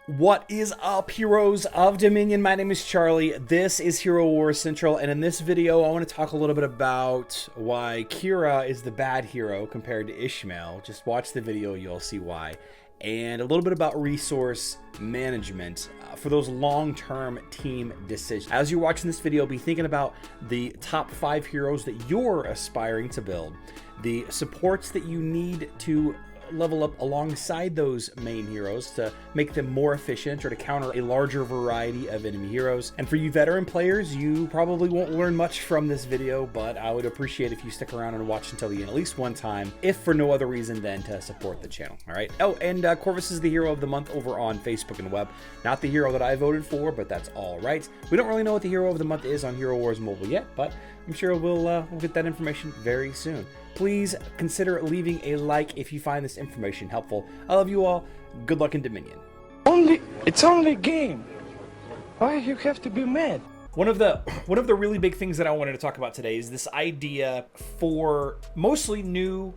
What is up, heroes of Dominion? My name is Charlie. This is Hero Wars Central, and in this video I want to talk a little bit about why Kira is the bad hero compared to Ishmael. Just watch the video, you'll see why. And a little bit about resource management for those long-term team decisions. As you're watching this video, be thinking about the top 5 heroes that you're aspiring to build, the supports that you need to level up alongside those main heroes to make them more efficient or to counter a larger variety of enemy heroes. And for you veteran players, you probably won't learn much from this video, but I would appreciate if you stick around and watch until the end at least one time, if for no other reason than to support the channel. All right. Oh, and Corvus is the hero of the month over on Facebook and web. Not the hero that I voted for, but that's all right. We don't really know what the hero of the month is on Hero Wars Mobile yet, but I'm sure we'll get that information very soon. Please consider leaving a like if you find this information helpful. I love you all. Good luck in Dominion. It's only a game. Why you have to be mad? One of the really big things that I wanted to talk about today is this idea for mostly new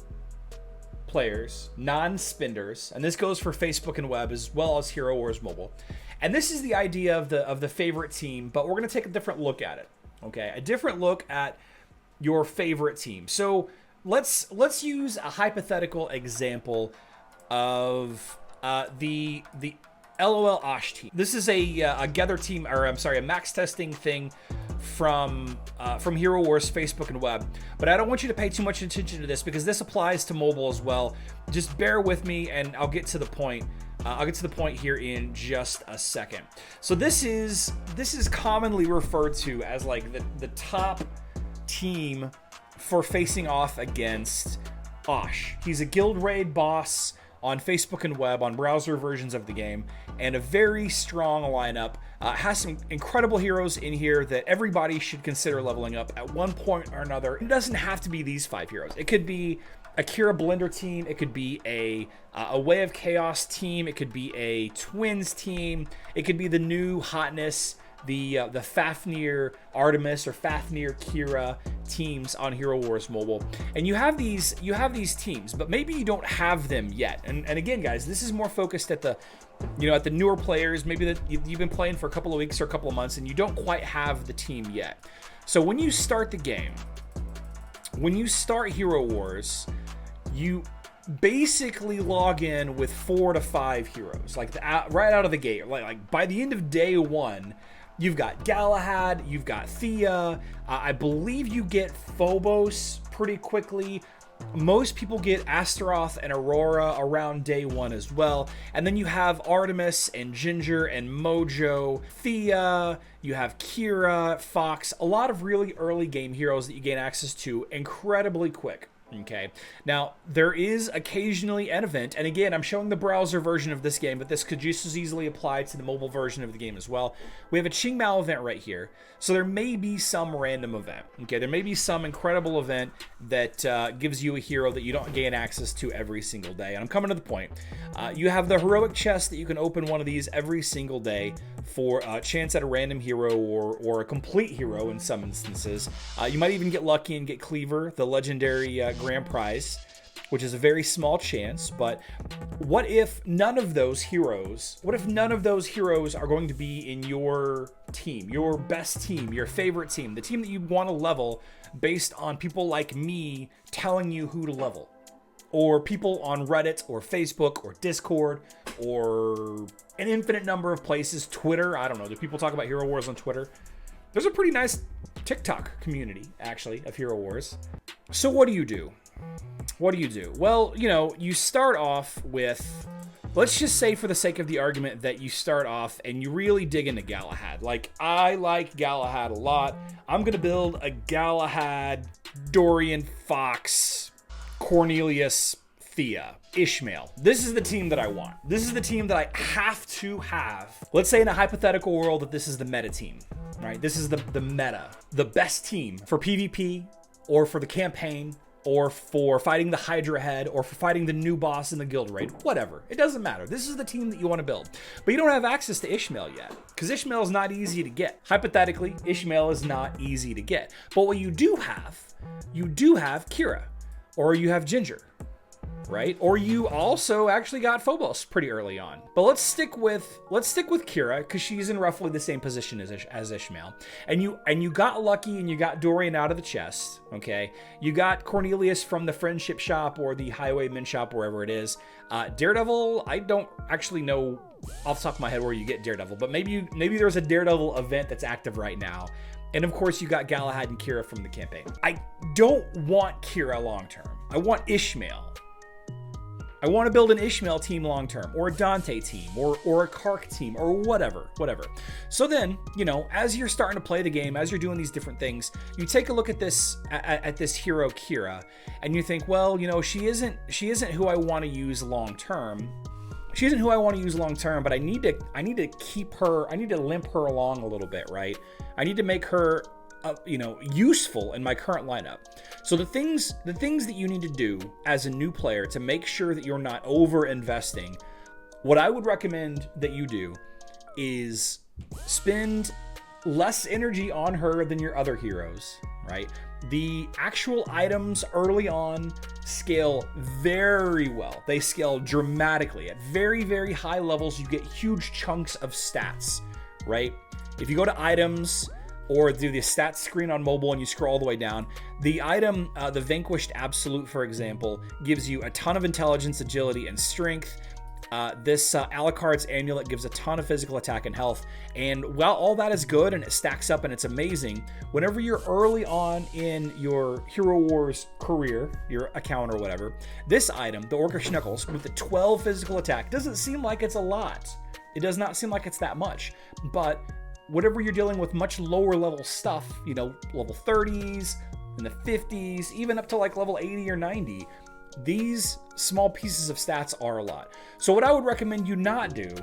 players, non-spenders, and this goes for Facebook and web as well as Hero Wars Mobile. And this is the idea of the favorite team, but we're going to take a different look at it. Okay, a different look at your favorite team. So let's use a hypothetical example of the LOL Osh team. This is a gather team, or I'm sorry, a max testing thing from Hero Wars Facebook and web. But I don't want you to pay too much attention to this because this applies to mobile as well. Just bear with me, and I'll get to the point. I'll get to the point here in just a second. So this is commonly referred to as like the top team for facing off against Osh. He's a guild raid boss on Facebook and web, on browser versions of the game, and a very strong lineup. Has some incredible heroes in here that everybody should consider leveling up at one point or another. It doesn't have to be these 5 heroes. It could be a Kira Blender team. It could be a Way of Chaos team. It could be a Twins team. It could be the new hotness, the Fafnir Artemis or Fafnir Kira teams on Hero Wars Mobile. And you have these teams, but maybe you don't have them yet. And again, guys, this is more focused at the newer players, maybe that you've been playing for a couple of weeks or a couple of months and you don't quite have the team yet. So when you start the game, when you start Hero Wars, you basically log in with 4 to 5 heroes, like right out of the gate. Like by the end of day 1, you've got Galahad, you've got Thea. I believe you get Phobos pretty quickly. Most people get Astaroth and Aurora around day 1 as well. And then you have Artemis and Ginger and Mojo, Thea, you have Kira, Fox, a lot of really early game heroes that you gain access to incredibly quick. Okay, now there is occasionally an event, and again, I'm showing the browser version of this game, but this could just as easily apply to the mobile version of the game as well. We have a Qingmao event right here, so there may be some random event. Okay, there may be some incredible event that gives you a hero that you don't gain access to every single day, and I'm coming to the point. You have the heroic chest that you can open one of these every single day for a chance at a random hero or a complete hero in some instances. You might even get lucky and get Cleaver, the legendary grand prize, which is a very small chance. But what if none of those heroes are going to be in your team, your best team, your favorite team, the team that you want to level based on people like me telling you who to level, or people on Reddit or Facebook or Discord or an infinite number of places, Twitter? I don't know. Do people talk about Hero Wars on Twitter? There's a pretty nice TikTok community, actually, of Hero Wars. So what do you do? What do you do? Well, you start off with, let's just say for the sake of the argument that you start off and you really dig into Galahad. Like, I like Galahad a lot. I'm going to build a Galahad, Dorian, Fox, Cornelius, Thea, Ishmael. This is the team that I want. This is the team that I have to have. Let's say in a hypothetical world that this is the meta team, right? This is the meta, the best team for PvP or for the campaign or for fighting the Hydra head or for fighting the new boss in the guild raid, whatever. It doesn't matter. This is the team that you want to build. But you don't have access to Ishmael yet because Ishmael is not easy to get. Hypothetically, Ishmael is not easy to get. But what you do have Kira, or you have Ginger, right? Or you also actually got Phobos pretty early on. But let's stick with Kira, because she's in roughly the same position as Ishmael. And you got lucky and you got Dorian out of the chest, okay? You got Cornelius from the Friendship Shop or the Highwayman Shop, wherever it is. Daredevil, I don't actually know off the top of my head where you get Daredevil, but maybe there's a Daredevil event that's active right now. And of course, you got Galahad and Kira from the campaign. I don't want Kira long term. I want Ishmael. I want to build an Ishmael team long term, or a Dante team, or a Kark team, or whatever. So then, as you're starting to play the game, as you're doing these different things, you take a look at this hero Kira, and you think, well, she isn't who I want to use long term. She isn't who I want to use long term, but I need to keep her. I need to limp her along a little bit, right? I need to make her useful in my current lineup. So the things that you need to do as a new player to make sure that you're not over investing, what I would recommend that you do is spend less energy on her than your other heroes, right? The actual items early on scale very well. They scale dramatically. At very, very high levels, you get huge chunks of stats, right? If you go to items, or do the stats screen on mobile and you scroll all the way down, the item, the Vanquished Absolute, for example, gives you a ton of intelligence, agility, and strength. This Alucard's Amulet gives a ton of physical attack and health. And while all that is good and it stacks up and it's amazing, whenever you're early on in your Hero Wars career, your account or whatever, this item, the Orcish Knuckles, with the 12 physical attack, doesn't seem like it's a lot. It does not seem like it's that much. But whatever you're dealing with much lower level stuff, level 30s and the 50s, even up to like level 80 or 90, these small pieces of stats are a lot. So what I would recommend you not do,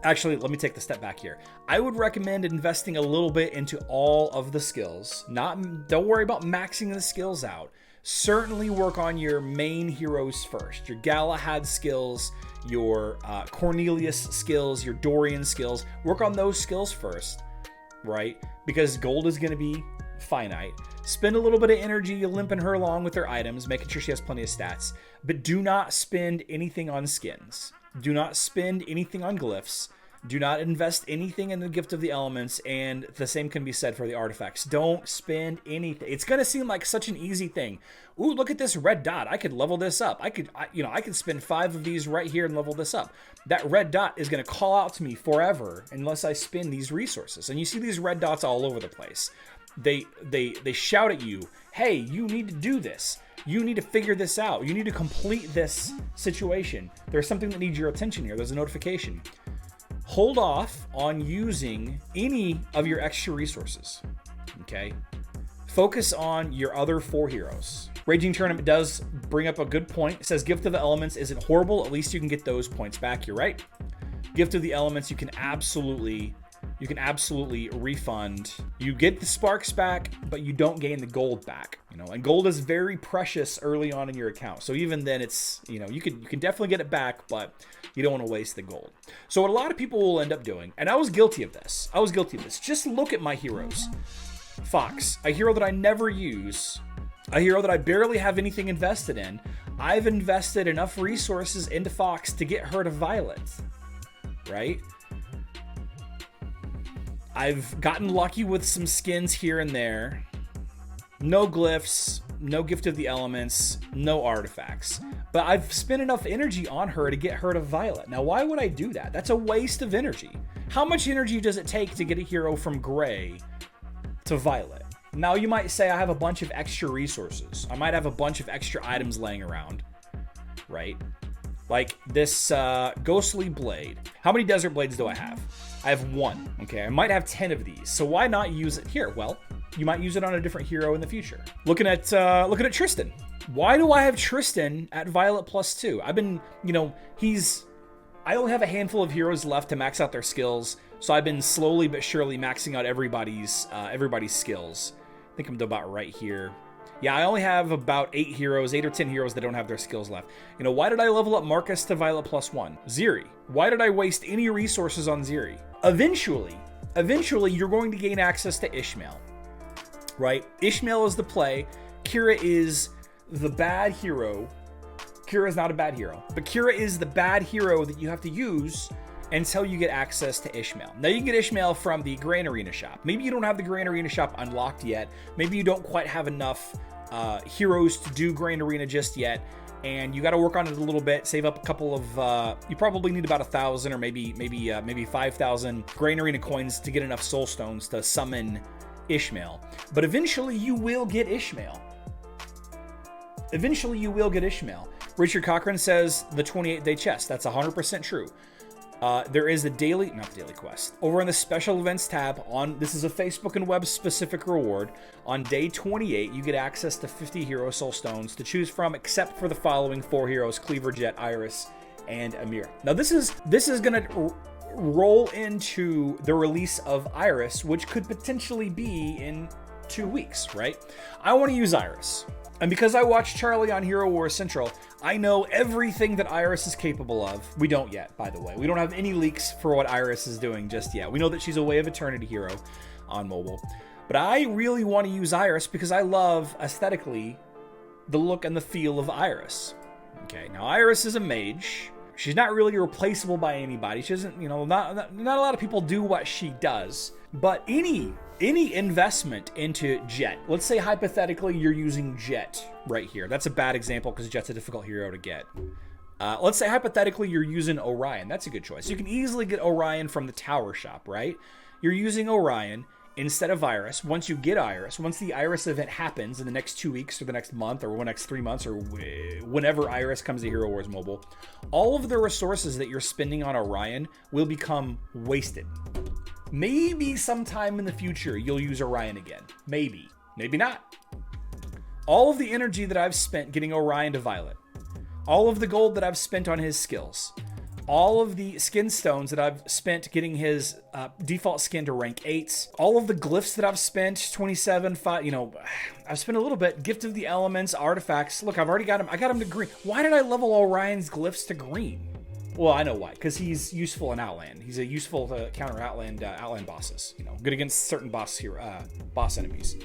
actually, let me take the step back here. I would recommend investing a little bit into all of the skills. Don't worry about maxing the skills out. Certainly work on your main heroes first. Your Galahad skills, your Cornelius skills, your Dorian skills. Work on those skills first, right? Because gold is going to be finite. Spend a little bit of energy limping her along with her items, making sure she has plenty of stats. But do not spend anything on skins. Do not spend anything on glyphs. Do not invest anything in the Gift of the Elements, and the same can be said for the artifacts. Don't spend anything. It's going to seem like such an easy thing. Ooh, look at this red dot. I could level this up. I could spend 5 of these right here and level this up. That red dot is going to call out to me forever unless I spend these resources. And you see these red dots all over the place. They shout at you, hey, you need to do this. You need to figure this out. You need to complete this situation. There's something that needs your attention here. There's a notification. Hold off on using any of your extra resources, okay? Focus on your other 4 heroes. Raging Tournament does bring up a good point. It says Gift of the Elements isn't horrible. At least you can get those points back. You're right. Gift of the Elements, you can absolutely refund. You get the sparks back, but you don't gain the gold back. And gold is very precious early on in your account. So even then, it's you can definitely get it back, but you don't want to waste the gold. So what a lot of people will end up doing, and I was guilty of this. Just look at my heroes. Fox, a hero that I never use, a hero that I barely have anything invested in. I've invested enough resources into Fox to get her to Violet, right? I've gotten lucky with some skins here and there. No glyphs, no Gift of the Elements, no artifacts. But I've spent enough energy on her to get her to Violet. Now, why would I do that? That's a waste of energy. How much energy does it take to get a hero from Gray to Violet? Now, you might say I have a bunch of extra resources. I might have a bunch of extra items laying around, right? Like this Ghostly Blade. How many Desert Blades do I have? I have 1, okay? I might have 10 of these, so why not use it here? Well, you might use it on a different hero in the future. Looking at Tristan. Why do I have Tristan at Violet +2? I've been, I only have a handful of heroes left to max out their skills, so I've been slowly but surely maxing out everybody's skills. I think I'm about right here. Yeah, I only have about 8 or 10 heroes that don't have their skills left. Why did I level up Marcus to Violet +1? Ziri. Why did I waste any resources on Ziri? Eventually, you're going to gain access to Ishmael, right? Ishmael is the play. Kira is the bad hero Kira is not a bad hero, but Kira is the bad hero that you have to use until you get access to Ishmael. Now you can get Ishmael from the Grand Arena shop. Maybe you don't have the Grand Arena shop unlocked yet. Maybe you don't quite have enough heroes to do Grand Arena just yet, and you got to work on it a little bit. Save up a couple of. You probably need about 1,000 or maybe 5,000 Grand Arena coins to get enough Soul Stones to summon Ishmael. But eventually you will get Ishmael. Eventually you will get Ishmael. Richard Cochran says the 28-day chest. That's 100% true. There is a daily, not the daily quest, over in the special events tab on, this is a Facebook and web specific reward. On day 28, you get access to 50 hero soul stones to choose from, except for the following 4 heroes: Cleaver, Jet, Iris, and Amir. Now this is gonna roll into the release of Iris, which could potentially be in 2 weeks, right? I want to use Iris. And because I watched Charlie on Hero Wars Central, I know everything that Iris is capable of. We don't yet, by the way. We don't have any leaks for what Iris is doing just yet. We know that she's a Way of Eternity hero on mobile. But I really want to use Iris because I love, aesthetically, the look and the feel of Iris. Okay, now Iris is a mage. She's not really replaceable by anybody. She doesn't, not a lot of people do what she does. But any investment into Jet, let's say hypothetically you're using Jet right here. That's a bad example because Jet's a difficult hero to get. Let's say hypothetically you're using Orion. That's a good choice. You can easily get Orion from the Tower Shop, right? You're using Orion instead of Iris. Once you get Iris, once the Iris event happens in the next 2 weeks or the next month or the next 3 months or whenever Iris comes to Hero Wars Mobile, all of the resources that you're spending on Orion will become wasted. Maybe sometime in the future you'll use Orion again. Maybe. Maybe not. All of the energy that I've spent getting Orion to Violet, all of the gold that I've spent on his skills, all of the skin stones that I've spent getting his default skin to rank 8s, all of the glyphs that I've spent, 27, 5, I've spent a little bit, Gift of the Elements, artifacts. Look, I've already got him. I got him to green. Why did I level Orion's glyphs to green? Well, I know why. Because he's useful in Outland. He's useful to counter Outland bosses. Good against certain boss enemies.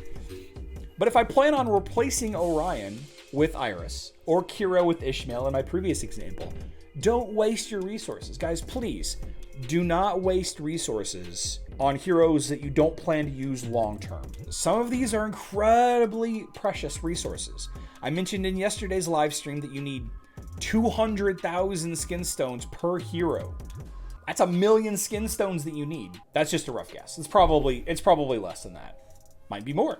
But if I plan on replacing Orion with Iris or Kira with Ishmael in my previous example, don't waste your resources. Guys, please do not waste resources on heroes that you don't plan to use long term. Some of these are incredibly precious resources. I mentioned in yesterday's live stream that you need 200,000 skin stones per hero. That's 1 million skin stones that you need. That's just a rough guess. It's probably less than that. Might be more.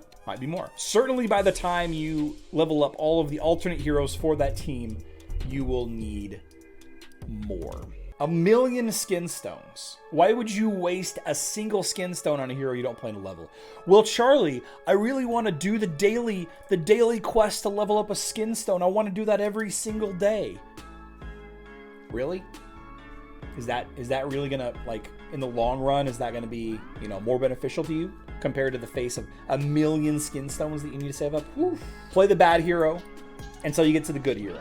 Certainly by the time you level up all of the alternate heroes for that team, you will need more. 1 million skin stones. Why would you waste a single skin stone on a hero you don't plan to level? Well, Charlie, I really want to do the daily quest to level up a skin stone. I want to do that every single day. Really? Is that really gonna, in the long run, is that gonna be, more beneficial to you compared to the face of 1 million skin stones that you need to save up? Whew. Play the bad hero until you get to the good hero.